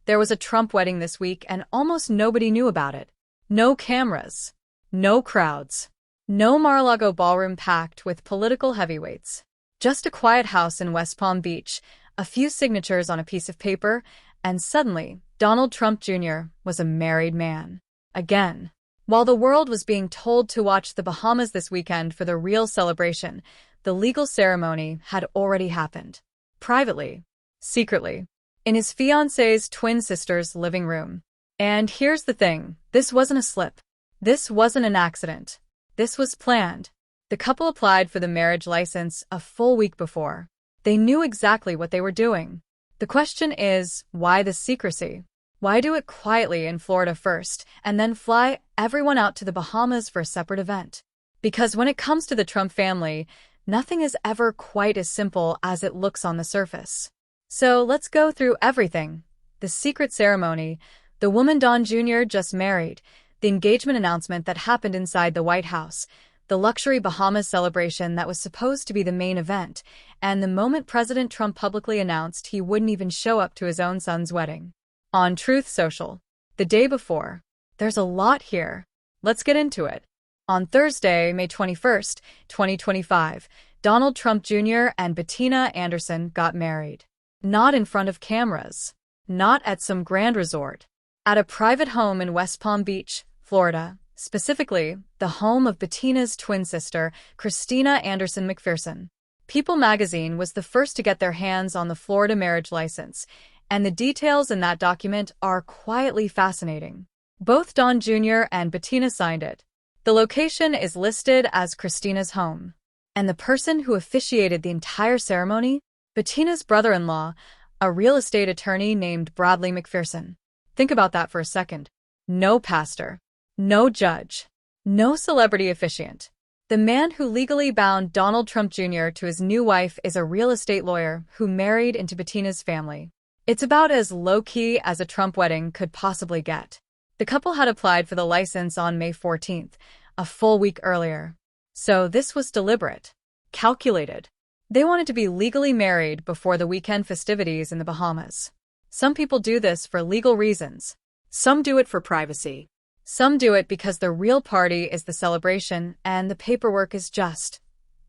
There was a Trump wedding this week and almost nobody knew about it. No cameras. No crowds. No Mar-a-Lago ballroom packed with political heavyweights. Just a quiet house in West Palm Beach, a few signatures on a piece of paper, and suddenly, Donald Trump Jr. was a married man. Again. While the world was being told to watch the Bahamas this weekend for the real celebration, the legal ceremony had already happened. Privately. Secretly. In his fiancée's twin sister's living room. And here's the thing, this wasn't a slip. This wasn't an accident. This was planned. The couple applied for the marriage license a full week before. They knew exactly what they were doing. The question is, why the secrecy? Why do it quietly in Florida first, and then fly everyone out to the Bahamas for a separate event? Because when it comes to the Trump family, nothing is ever quite as simple as it looks on the surface. So let's go through everything. The secret ceremony, the woman Don Jr. just married, the engagement announcement that happened inside the White House, the luxury Bahamas celebration that was supposed to be the main event, and the moment President Trump publicly announced he wouldn't even show up to his own son's wedding. On Truth Social, the day before. There's a lot here. Let's get into it. On Thursday, May 21st, 2025, Donald Trump Jr. and Bettina Anderson got married. Not in front of cameras. Not at some grand resort. At a private home in West Palm Beach, Florida, specifically, the home of Bettina's twin sister, Christina Anderson McPherson. People magazine was the first to get their hands on the Florida marriage license, and the details in that document are quietly fascinating. Both Don Jr. and Bettina signed it. The location is listed as Christina's home. And the person who officiated the entire ceremony? Bettina's brother-in-law, a real estate attorney named Bradley McPherson. Think about that for a second. No pastor. No judge. No celebrity officiant. The man who legally bound Donald Trump Jr. to his new wife is a real estate lawyer who married into Bettina's family. It's about as low-key as a Trump wedding could possibly get. The couple had applied for the license on May 14th, a full week earlier. So this was deliberate. Calculated. They wanted to be legally married before the weekend festivities in the Bahamas. Some people do this for legal reasons. Some do it for privacy. Some do it because the real party is the celebration and the paperwork is just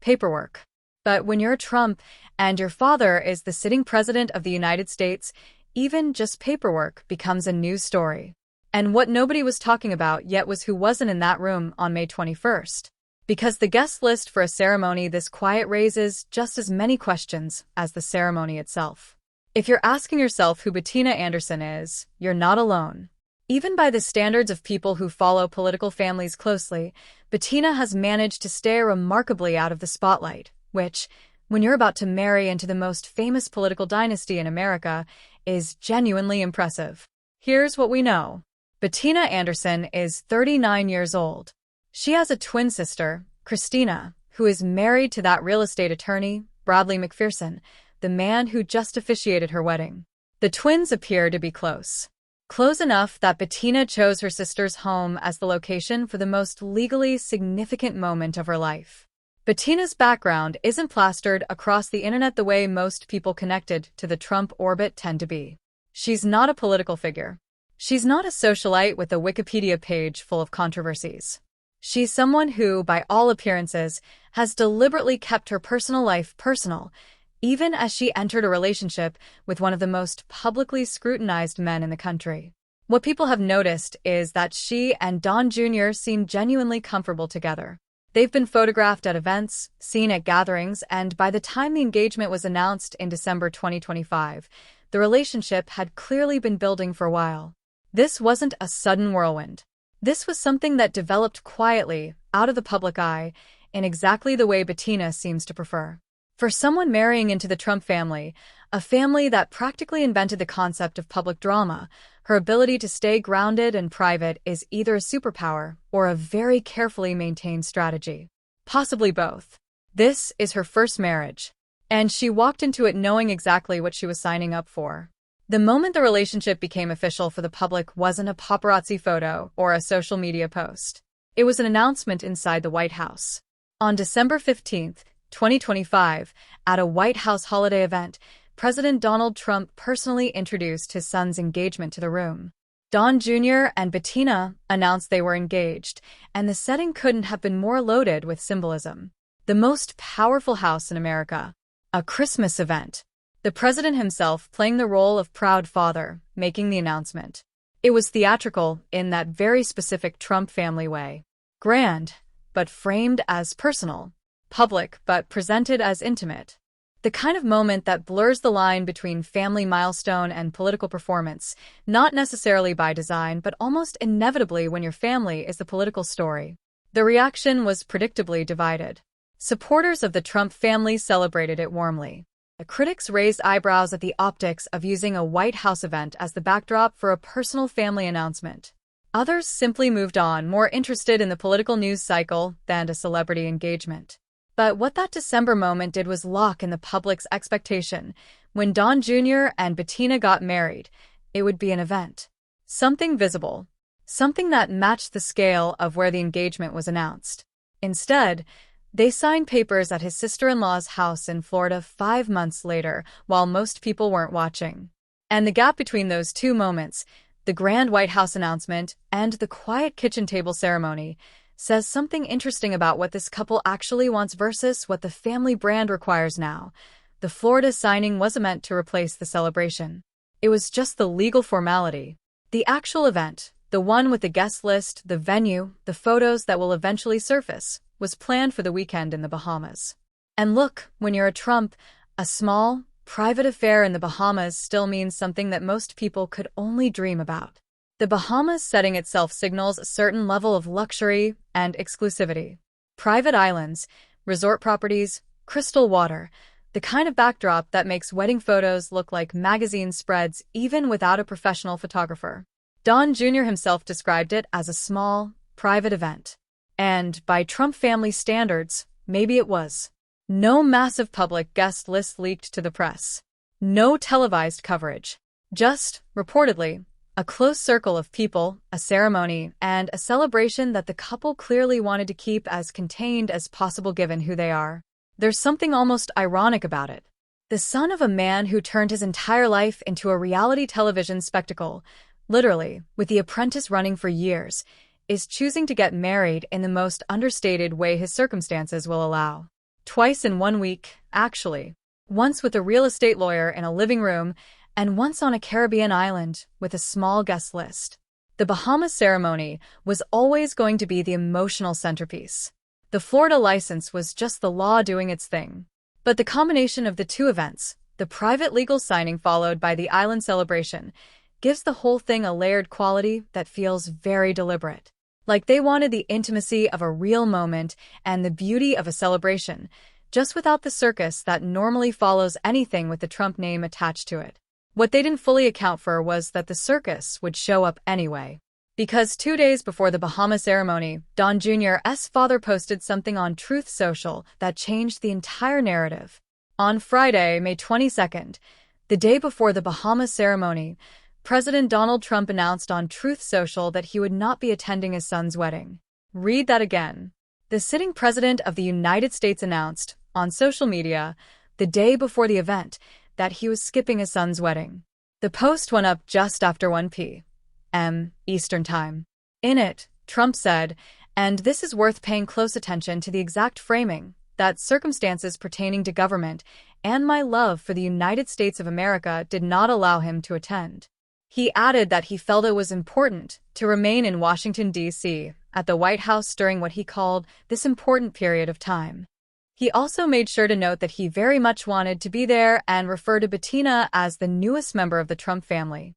paperwork. But when you're a Trump and your father is the sitting president of the United States, even just paperwork becomes a news story. And what nobody was talking about yet was who wasn't in that room on May 21st. Because the guest list for a ceremony this quiet raises just as many questions as the ceremony itself. If you're asking yourself who Bettina Anderson is, you're not alone. Even by the standards of people who follow political families closely, Bettina has managed to stay remarkably out of the spotlight, which, when you're about to marry into the most famous political dynasty in America, is genuinely impressive. Here's what we know. Bettina Anderson is 39 years old. She has a twin sister, Christina, who is married to that real estate attorney, Bradley McPherson, the man who just officiated her wedding. The twins appear to be close. Close enough that Bettina chose her sister's home as the location for the most legally significant moment of her life. Bettina's background isn't plastered across the internet the way most people connected to the Trump orbit tend to be. She's not a political figure. She's not a socialite with a Wikipedia page full of controversies. She's someone who, by all appearances, has deliberately kept her personal life personal, even as she entered a relationship with one of the most publicly scrutinized men in the country. What people have noticed is that she and Don Jr. seem genuinely comfortable together. They've been photographed at events, seen at gatherings, and by the time the engagement was announced in December 2025, the relationship had clearly been building for a while. This wasn't a sudden whirlwind. This was something that developed quietly, out of the public eye, in exactly the way Bettina seems to prefer. For someone marrying into the Trump family, a family that practically invented the concept of public drama, her ability to stay grounded and private is either a superpower or a very carefully maintained strategy. Possibly both. This is her first marriage, and she walked into it knowing exactly what she was signing up for. The moment the relationship became official for the public wasn't a paparazzi photo or a social media post. It was an announcement inside the White House. On December 15th, 2025, at a White House holiday event, President Donald Trump personally introduced his son's engagement to the room. Don Jr. and Bettina announced they were engaged, and the setting couldn't have been more loaded with symbolism. The most powerful house in America. A Christmas event. The president himself playing the role of proud father, making the announcement. It was theatrical in that very specific Trump family way. Grand, but framed as personal. Public, but presented as intimate. The kind of moment that blurs the line between family milestone and political performance, not necessarily by design, but almost inevitably when your family is the political story. The reaction was predictably divided. Supporters of the Trump family celebrated it warmly. The critics raised eyebrows at the optics of using a White House event as the backdrop for a personal family announcement. Others simply moved on, more interested in the political news cycle than a celebrity engagement. But what that December moment did was lock in the public's expectation. When Don Jr. and Bettina got married, it would be an event. Something visible. Something that matched the scale of where the engagement was announced. Instead, they signed papers at his sister-in-law's house in Florida 5 months later, while most people weren't watching. And the gap between those two moments, the grand White House announcement and the quiet kitchen table ceremony, says something interesting about what this couple actually wants versus what the family brand requires now. The Florida signing wasn't meant to replace the celebration. It was just the legal formality. The actual event, the one with the guest list, the venue, the photos that will eventually surface, was planned for the weekend in the Bahamas. And look, when you're a Trump, a small, private affair in the Bahamas still means something that most people could only dream about. The Bahamas setting itself signals a certain level of luxury and exclusivity. Private islands, resort properties, crystal water, the kind of backdrop that makes wedding photos look like magazine spreads even without a professional photographer. Don Jr. himself described it as a small, private event. And, by Trump family standards, maybe it was. No massive public guest list leaked to the press. No televised coverage. Just, reportedly, a close circle of people, a ceremony, and a celebration that the couple clearly wanted to keep as contained as possible given who they are. There's something almost ironic about it. The son of a man who turned his entire life into a reality television spectacle, literally, with The Apprentice running for years, is choosing to get married in the most understated way his circumstances will allow. Twice in 1 week, actually. Once with a real estate lawyer in a living room, and once on a Caribbean island with a small guest list. The Bahamas ceremony was always going to be the emotional centerpiece. The Florida license was just the law doing its thing. But the combination of the two events, the private legal signing followed by the island celebration, gives the whole thing a layered quality that feels very deliberate. Like they wanted the intimacy of a real moment and the beauty of a celebration, just without the circus that normally follows anything with the Trump name attached to it. What they didn't fully account for was that the circus would show up anyway. Because 2 days before the Bahamas ceremony, Don Jr.'s father posted something on Truth Social that changed the entire narrative. On Friday, May 22nd, the day before the Bahamas ceremony, President Donald Trump announced on Truth Social that he would not be attending his son's wedding. Read that again. The sitting president of the United States announced, on social media, the day before the event, that he was skipping his son's wedding. The post went up just after 1 p.m. Eastern Time. In it, Trump said, and this is worth paying close attention to the exact framing, that circumstances pertaining to government and my love for the United States of America did not allow him to attend. He added that he felt it was important to remain in Washington, D.C., at the White House during what he called this important period of time. He also made sure to note that he very much wanted to be there and refer to Bettina as the newest member of the Trump family.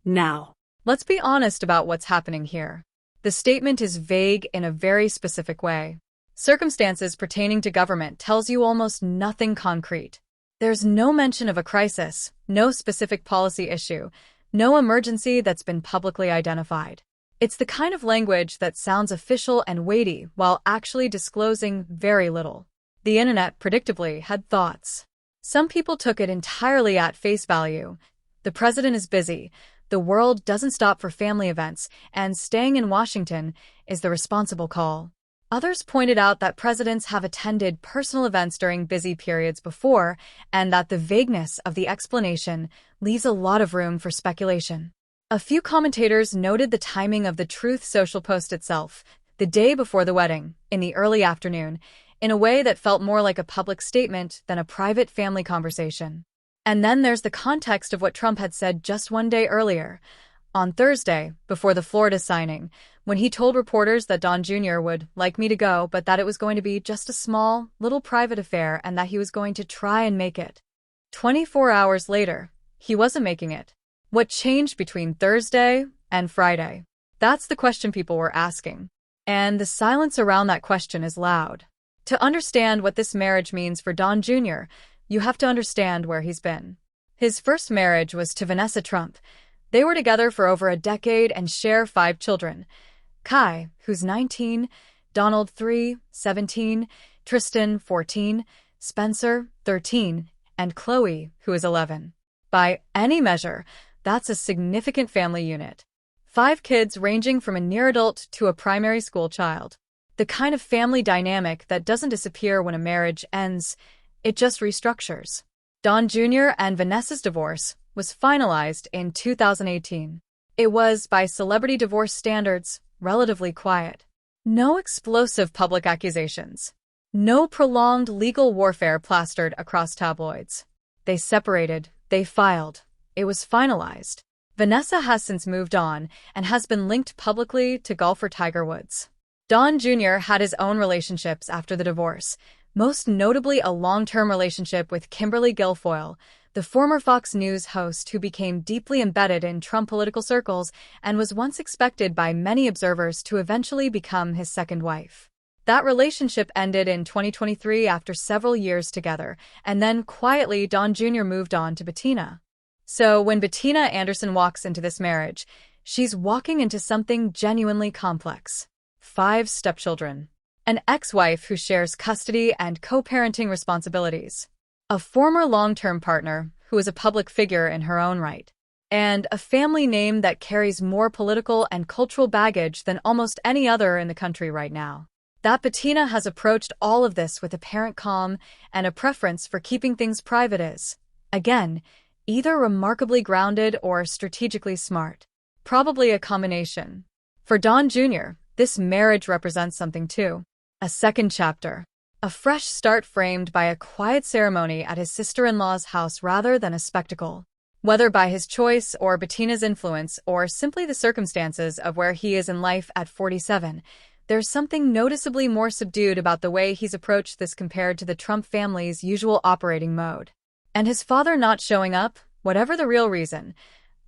Now, let's be honest about what's happening here. The statement is vague in a very specific way. Circumstances pertaining to government tells you almost nothing concrete. There's no mention of a crisis, no specific policy issue, no emergency that's been publicly identified. It's the kind of language that sounds official and weighty while actually disclosing very little. The internet, predictably, had thoughts. Some people took it entirely at face value. The president is busy, the world doesn't stop for family events, and staying in Washington is the responsible call. Others pointed out that presidents have attended personal events during busy periods before, and that the vagueness of the explanation leaves a lot of room for speculation. A few commentators noted the timing of the Truth Social post itself, the day before the wedding, in the early afternoon, in a way that felt more like a public statement than a private family conversation. And then there's the context of what Trump had said just one day earlier, on Thursday, before the Florida signing, when he told reporters that Don Jr. would like me to go, but that it was going to be just a small, little private affair and that he was going to try and make it. 24 hours later, he wasn't making it. What changed between Thursday and Friday? That's the question people were asking. And the silence around that question is loud. To understand what this marriage means for Don Jr., you have to understand where he's been. His first marriage was to Vanessa Trump. They were together for over a decade and share 5 children. Kai, who's 19, Donald 3, 17, Tristan 14, Spencer 13, and Chloe, who is 11. By any measure, that's a significant family unit. 5 kids ranging from a near adult to a primary school child. The kind of family dynamic that doesn't disappear when a marriage ends, it just restructures. Don Jr. and Vanessa's divorce was finalized in 2018. It was, by celebrity divorce standards, relatively quiet. No explosive public accusations. No prolonged legal warfare plastered across tabloids. They separated, they filed. It was finalized. Vanessa has since moved on and has been linked publicly to golfer Tiger Woods. Don Jr. had his own relationships after the divorce, most notably a long-term relationship with Kimberly Guilfoyle, the former Fox News host who became deeply embedded in Trump political circles and was once expected by many observers to eventually become his second wife. That relationship ended in 2023 after several years together, and then quietly Don Jr. moved on to Bettina. So when Bettina Anderson walks into this marriage, she's walking into something genuinely complex. 5 stepchildren. An ex-wife who shares custody and co-parenting responsibilities. A former long-term partner who is a public figure in her own right. And a family name that carries more political and cultural baggage than almost any other in the country right now. That Bettina has approached all of this with apparent calm and a preference for keeping things private is, again, either remarkably grounded or strategically smart. Probably a combination. For Don Jr., this marriage represents something too. A second chapter. A fresh start framed by a quiet ceremony at his sister-in-law's house rather than a spectacle. Whether by his choice or Bettina's influence or simply the circumstances of where he is in life at 47, there's something noticeably more subdued about the way he's approached this compared to the Trump family's usual operating mode. And his father not showing up, whatever the real reason,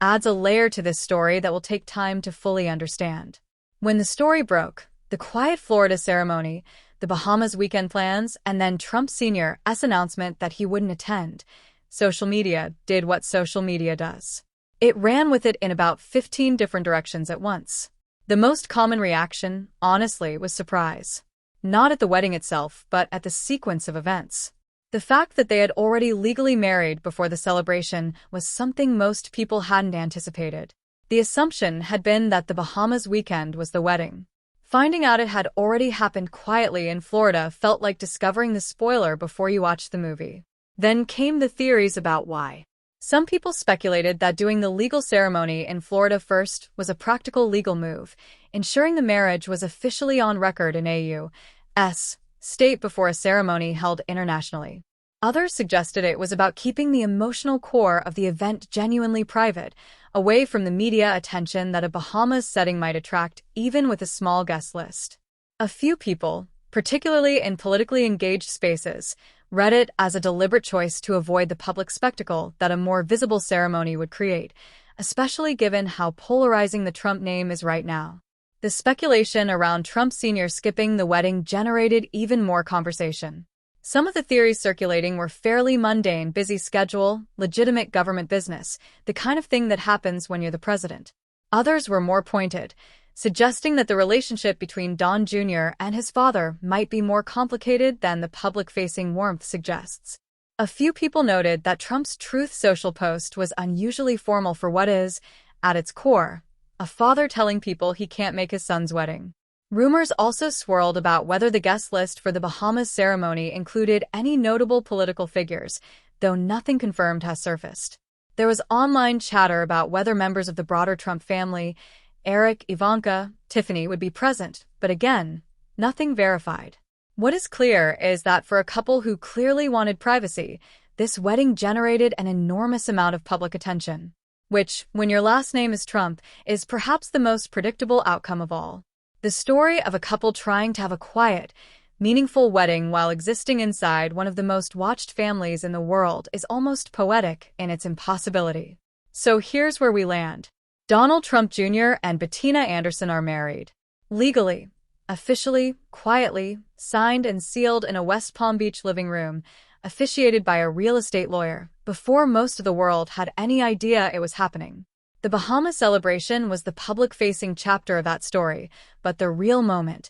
adds a layer to this story that will take time to fully understand. When the story broke, the quiet Florida ceremony, the Bahamas weekend plans, and then Trump Sr.'s announcement that he wouldn't attend, social media did what social media does. It ran with it in about 15 different directions at once. The most common reaction, honestly, was surprise. Not at the wedding itself, but at the sequence of events. The fact that they had already legally married before the celebration was something most people hadn't anticipated. The assumption had been that the Bahamas weekend was the wedding. Finding out it had already happened quietly in Florida felt like discovering the spoiler before you watched the movie. Then came the theories about why. Some people speculated that doing the legal ceremony in Florida first was a practical legal move, ensuring the marriage was officially on record in AU's state before a ceremony held internationally. Others suggested it was about keeping the emotional core of the event genuinely private, away from the media attention that a Bahamas setting might attract even with a small guest list. A few people, particularly in politically engaged spaces, read it as a deliberate choice to avoid the public spectacle that a more visible ceremony would create, especially given how polarizing the Trump name is right now. The speculation around Trump Sr. skipping the wedding generated even more conversation. Some of the theories circulating were fairly mundane: busy schedule, legitimate government business, the kind of thing that happens when you're the president. Others were more pointed, suggesting that the relationship between Don Jr. and his father might be more complicated than the public-facing warmth suggests. A few people noted that Trump's Truth Social post was unusually formal for what is, at its core, a father telling people he can't make his son's wedding. Rumors also swirled about whether the guest list for the Bahamas ceremony included any notable political figures, though nothing confirmed has surfaced. There was online chatter about whether members of the broader Trump family, Eric, Ivanka, Tiffany, would be present, but again, nothing verified. What is clear is that for a couple who clearly wanted privacy, this wedding generated an enormous amount of public attention, which, when your last name is Trump, is perhaps the most predictable outcome of all. The story of a couple trying to have a quiet, meaningful wedding while existing inside one of the most watched families in the world is almost poetic in its impossibility. So here's where we land. Donald Trump Jr. and Bettina Anderson are married. Legally, officially, quietly, signed and sealed in a West Palm Beach living room, officiated by a real estate lawyer, before most of the world had any idea it was happening. The Bahamas celebration was the public-facing chapter of that story, but the real moment,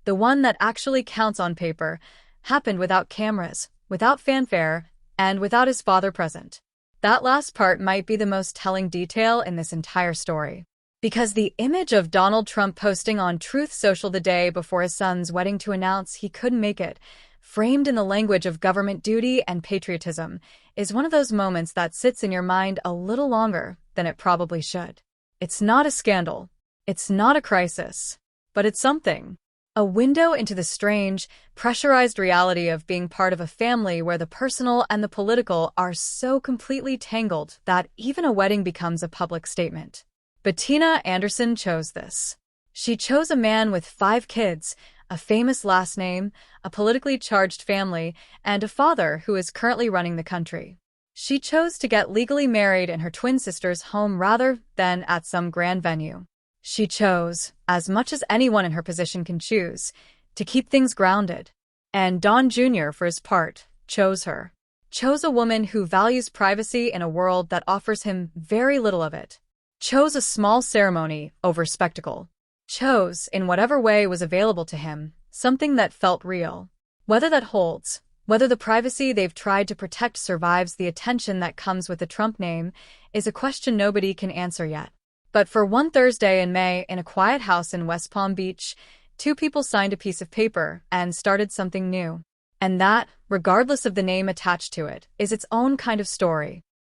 the one that actually counts on paper, happened without cameras, without fanfare, and without his father present. That last part might be the most telling detail in this entire story. Because the image of Donald Trump posting on Truth Social the day before his son's wedding to announce he couldn't make it, framed in the language of government duty and patriotism, is one of those moments that sits in your mind a little longer than it probably should. It's not a scandal. It's not a crisis. But it's something. A window into the strange, pressurized reality of being part of a family where the personal and the political are so completely tangled that even a wedding becomes a public statement. Bettina Anderson chose this. She chose a man with 5 kids, a famous last name, a politically charged family, and a father who is currently running the country. She chose to get legally married in her twin sister's home rather than at some grand venue. She chose, as much as anyone in her position can choose, to keep things grounded. And Don Jr., for his part, chose her. Chose a woman who values privacy in a world that offers him very little of it. Chose a small ceremony over spectacle. Chose, in whatever way was available to him, something that felt real. Whether that holds, whether the privacy they've tried to protect survives the attention that comes with the Trump name, is a question nobody can answer yet. But for one Thursday in May, in a quiet house in West Palm Beach, 2 people signed a piece of paper and started something new. And that, regardless of the name attached to it, is its own kind of story.